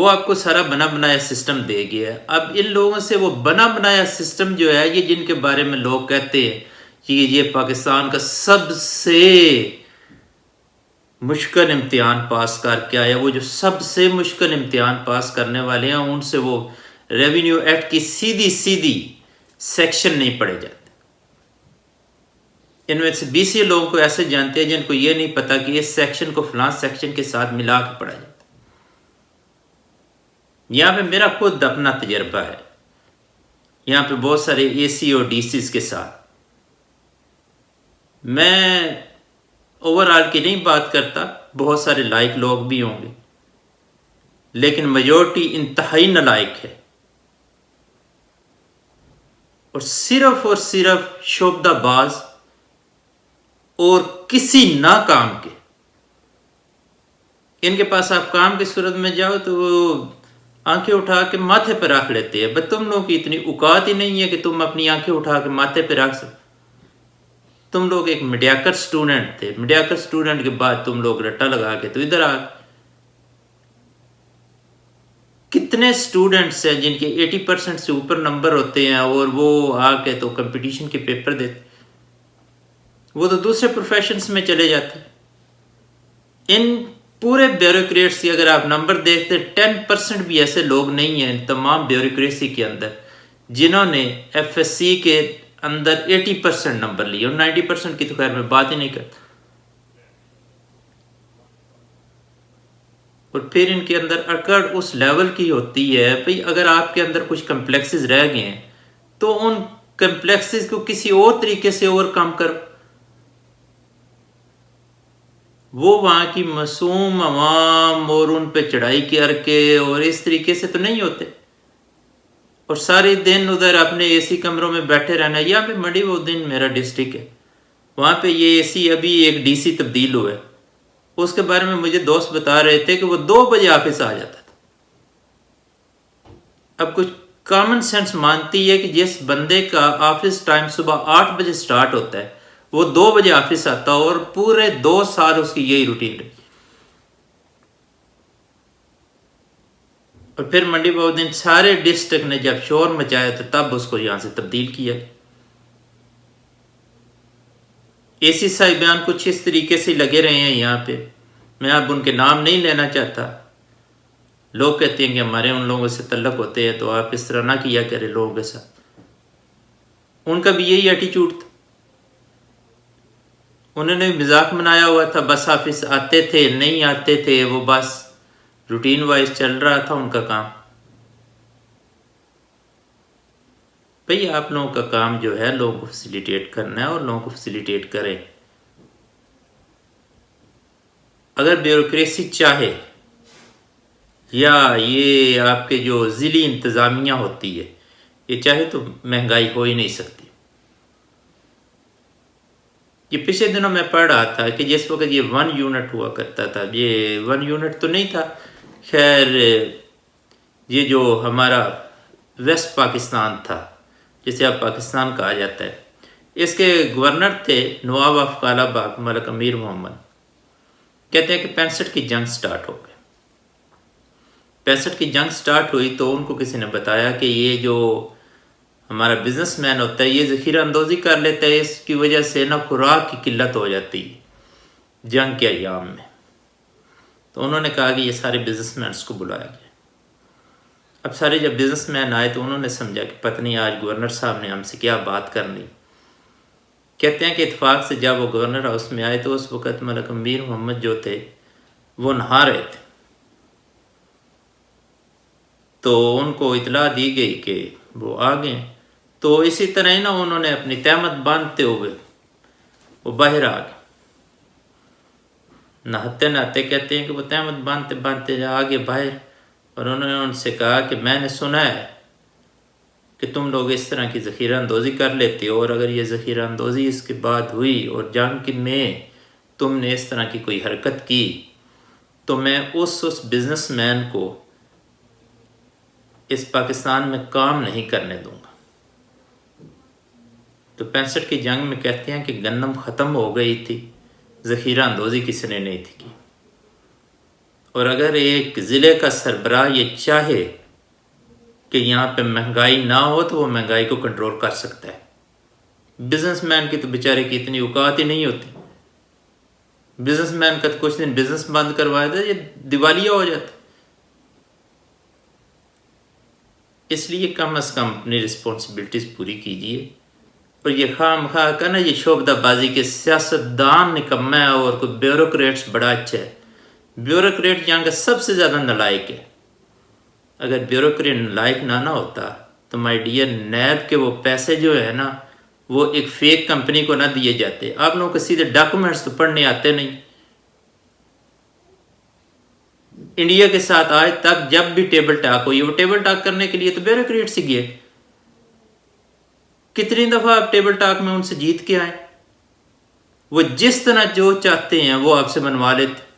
وہ آپ کو سارا بنا بنایا سسٹم دے گیا ہے. اب ان لوگوں سے وہ بنا بنایا سسٹم جو ہے، یہ جن کے بارے میں لوگ کہتے ہیں کہ یہ پاکستان کا سب سے مشکل امتحان پاس کر کے آیا، وہ جو سب سے مشکل امتحان پاس کرنے والے ہیں ان سے وہ ریونیو ایکٹ کی سیدھی سیکشن نہیں پڑھے جاتے. ان میں سے 20 لوگوں کو ایسے جانتے ہیں جن کو یہ نہیں پتا کہ اس سیکشن کو فلاں سیکشن کے ساتھ ملا کے پڑھا جاتا ہے. یہاں پہ میرا خود اپنا تجربہ ہے، یہاں پہ بہت سارے اے سی اور ڈی سیز کے ساتھ. میں اوور آل کی نہیں بات کرتا، بہت سارے لائق لوگ بھی ہوں گے، لیکن میجورٹی انتہائی نالائق ہے اور صرف شعبدہ باز اور کسی نہ کام کے. ان کے پاس آپ کام کی صورت میں جاؤ تو وہ آنکھیں اٹھا کے ماتھے پہ رکھ لیتے ہیں. بس تم لوگوں کی اتنی اوقات ہی نہیں ہے کہ تم اپنی آنکھیں اٹھا کے ماتھے پہ رکھ سکو. تم لوگ ایک میڈیاکر سٹوڈنٹ تھے، میڈیاکر سٹوڈنٹ کے بعد تم لوگ رٹا لگا کے تو ادھر آ. کتنے سٹوڈنٹس ہیں جن کے 80% سے اوپر نمبر ہوتے ہیں اور وہ آ کے تو کمپٹیشن کے پیپر دیتے، وہ تو دوسرے پروفیشنز میں چلے جاتے. ان پورے بیوروکریٹس کی اگر آپ نمبر دیکھتے 10% بھی ایسے لوگ نہیں ہیں ان تمام بیوروکریسی کے اندر جنہوں نے ایف ایس سی کے اندر 80% نمبر لیے، اور 90% کی تو خیر میں بات ہی نہیں کرتا. اور پھر ان کے اندر اکڑ اس لیول کی ہوتی ہے بھئی اگر آپ کے اندر کچھ کمپلیکسز رہ گئے ہیں تو ان کمپلیکسز کو کسی اور طریقے سے اوور کم کرو. وہ وہاں کی معصوم عوام اور ان پہ چڑھائی کر کے اور اس طریقے سے تو نہیں ہوتے، اور سارے دن ادھر اپنے اے سی کمروں میں بیٹھے رہنا. یہاں پہ مڑی وہ دن میرا ڈسٹرکٹ ہے، وہاں پہ یہ اے سی ابھی ایک ڈی سی تبدیل ہوا ہے. اس کے بارے میں مجھے دوست بتا رہے تھے کہ وہ 2 بجے آفس آ جاتا تھا. اب کچھ کامن سینس مانتی ہے کہ جس بندے کا آفس ٹائم صبح 8 بجے سٹارٹ ہوتا ہے وہ 2 بجے آفس آتا، اور پورے 2 سال اس کی یہی روٹین رہی. اور پھر منڈی بہت دن سارے ڈسٹرکٹ نے جب شور مچایا تو تب اس کو یہاں سے تبدیل کیا. اے سی صاحبان کچھ اس طریقے سے لگے رہے ہیں یہاں پہ. میں اب ان کے نام نہیں لینا چاہتا. لوگ کہتے ہیں کہ ہمارے ان لوگوں سے تعلق ہوتے ہیں تو آپ اس طرح نہ کیا کرے لوگوں کے ساتھ. ان کا بھی یہی ایٹیچیوڈ تھا. انہوں نے مذاق بنایا ہوا تھا، بس آفس آتے تھے نہیں آتے تھے، وہ بس روٹین وائز چل رہا تھا ان کا کام. بھئی آپ لوگوں کا کام جو ہے لوگوں کو فیسیلیٹیٹ کرنا ہے اور لوگوں کو فیسیلیٹیٹ کریں. اگر بیوروکریسی چاہے یا یہ آپ کے جو ضلعی انتظامیہ ہوتی ہے یہ چاہے تو مہنگائی ہو ہی نہیں سکتی. یہ پچھلے دنوں میں پڑھ رہا تھا کہ جس وقت یہ 1 یونٹ ہوا کرتا تھا، یہ 1 یونٹ تو نہیں تھا، خیر یہ جو ہمارا ویسٹ پاکستان تھا جسے اب پاکستان کہا جاتا ہے، اس کے گورنر تھے نواب آف کالا باغ ملک امیر محمد. کہتے ہیں کہ 65 کی جنگ سٹارٹ ہو گئی. 65 کی جنگ سٹارٹ ہوئی تو ان کو کسی نے بتایا کہ یہ جو ہمارا بزنس مین ہوتا ہے یہ ذخیرہ اندوزی کر لیتا ہے، اس کی وجہ سے نہ خوراک کی قلت ہو جاتی ہے جنگ کے ایام میں. تو انہوں نے کہا کہ یہ سارے بزنس مینس کو بلایا گیا. اب سارے جب بزنس مین آئے تو انہوں نے سمجھا کہ پتہ نہیں آج گورنر صاحب نے ہم سے کیا بات کرنی. کہتے ہیں کہ اتفاق سے جب وہ گورنر ہاؤس میں آئے تو اس وقت ملک امیر محمد جو تھے وہ نہا رہے تھے. تو ان کو اطلاع دی گئی کہ وہ آ گئے. تو اسی طرح ہی نا انہوں نے اپنی تہمت باندھتے ہوئے وہ باہر آ گئے. نہاتے نہاتے کہتے ہیں کہ وہ تہمت باندھتے باندھتے آگے باہر، اور انہوں نے ان سے کہا کہ میں نے سنا ہے کہ تم لوگ اس طرح کی ذخیرہ اندوزی کر لیتے ہو، اور اگر یہ ذخیرہ اندوزی اس کے بعد ہوئی اور جنگ میں تم نے اس طرح کی کوئی حرکت کی تو میں اس بزنس مین کو اس پاکستان میں کام نہیں کرنے دوں گا. تو 65 کی جنگ میں کہتے ہیں کہ گندم ختم ہو گئی تھی، ذخیرہ اندوزی کسی نے نہیں تھی کی، اور اگر ایک ضلع کا سربراہ یہ چاہے کہ یہاں پہ مہنگائی نہ ہو تو وہ مہنگائی کو کنٹرول کر سکتا ہے. بزنس مین کی تو بیچارے کی اتنی اوقات ہی نہیں ہوتی. بزنس مین کا تو کچھ دن بزنس بند کروایا تھا یہ دیوالیہ ہو جاتا. اس لیے کم از کم اپنی رسپانسبلٹیز پوری کیجیے. اور یہ خواہ مخواہ کا نا یہ شعبدہ بازی کے سیاستدان نکمہ ہے اور کوئی بیوروکریٹس بڑا اچھا ہے. بیوروکریٹ یہاں کا سب سے زیادہ نالائق ہے. اگر بیوروکریٹ نالائق نہ ہوتا تو مائی ڈیئر نیب کے وہ پیسے جو ہے نا وہ ایک فیک کمپنی کو نہ دیے جاتے. آپ لوگوں کو سیدھے ڈاکومنٹس تو پڑھنے آتے نہیں. انڈیا کے ساتھ آج تک جب بھی ٹیبل ٹاک ہوئی وہ ٹیبل ٹاک کرنے کے لیے تو بیوروکریٹ سے گئے. کتنی دفعہ آپ ٹیبل ٹاک میں ان سے جیت کے آئے. وہ جس طرح جو چاہتے ہیں وہ آپ سے بنوا لیتے.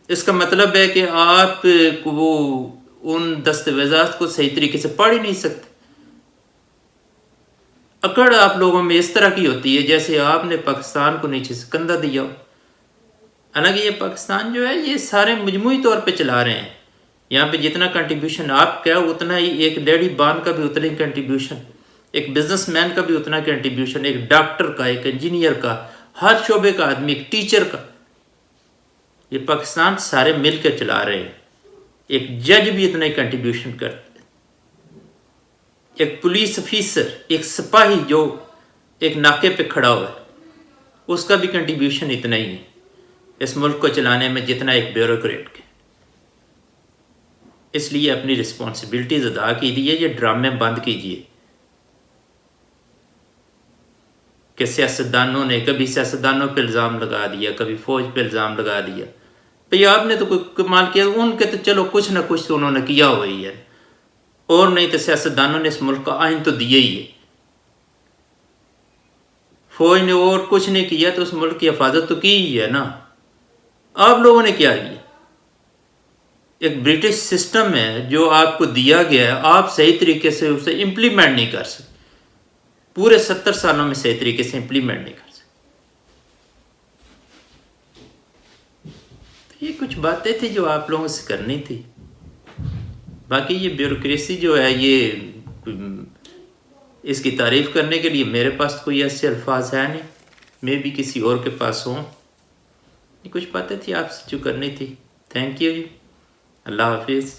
اس کا مطلب ہے کہ آپ وہ ان دستاویزات کو صحیح طریقے سے پڑھ ہی نہیں سکتے. اکڑ آپ لوگوں میں اس طرح کی ہوتی ہے جیسے آپ نے پاکستان کو نیچے سے کندھا دیا ہو. حالانکہ یہ پاکستان جو ہے یہ سارے مجموعی طور پہ چلا رہے ہیں. یہاں پہ جتنا کنٹریبیوشن آپ کا اتنا ہی ایک لیڈی بان کا بھی اتنا ہی کنٹریبیوشن, ایک بزنس مین کا بھی اتنا کنٹریبیوشن, ایک ڈاکٹر کا, ایک انجینئر کا, ہر شعبے کا آدمی, ایک ٹیچر کا. یہ پاکستان سارے مل کے چلا رہے ہیں. ایک جج بھی اتنا ہی کنٹریبیوشن کرتے ہیں. ایک پولیس افیسر, ایک سپاہی جو ایک ناکے پہ کھڑا ہوا ہے اس کا بھی کنٹریبیوشن اتنا ہی ہے اس ملک کو چلانے میں جتنا ایک بیوروکریٹ کے. اس لیے اپنی رسپانسبلٹیز ادا کیجیے. یہ ڈرامے بند کیجیے کہ سیاستدانوں نے کبھی سیاستدانوں پہ الزام لگا دیا, کبھی فوج پہ الزام لگا دیا. بھئی آپ نے تو کوئی کمال کیا, ان کے تو چلو کچھ نہ کچھ تو انہوں نے کیا ہوئی ہے, اور نہیں تو سیاستدانوں نے اس ملک کا آئین تو دیا ہی ہے. فوج نے اور کچھ نہیں کیا تو اس ملک کی حفاظت تو کی ہی ہے نا. آپ لوگوں نے کیا کیا؟ ایک برٹش سسٹم ہے جو آپ کو دیا گیا ہے, آپ صحیح طریقے سے اسے امپلیمنٹ نہیں کر سکتے. پورے 70 سالوں میں صحیح طریقے سے امپلیمنٹ نہیں کر سکتے. تو یہ کچھ باتیں تھی جو آپ لوگوں سے کرنی تھی. باقی یہ بیوروکریسی جو ہے یہ اس کی تعریف کرنے کے لیے میرے پاس کوئی ایسے الفاظ ہے نہیں, میں بھی کسی اور کے پاس ہوں. یہ کچھ باتیں تھی آپ سے جو کرنی تھی. تھینک یو جی. اللہ حافظ.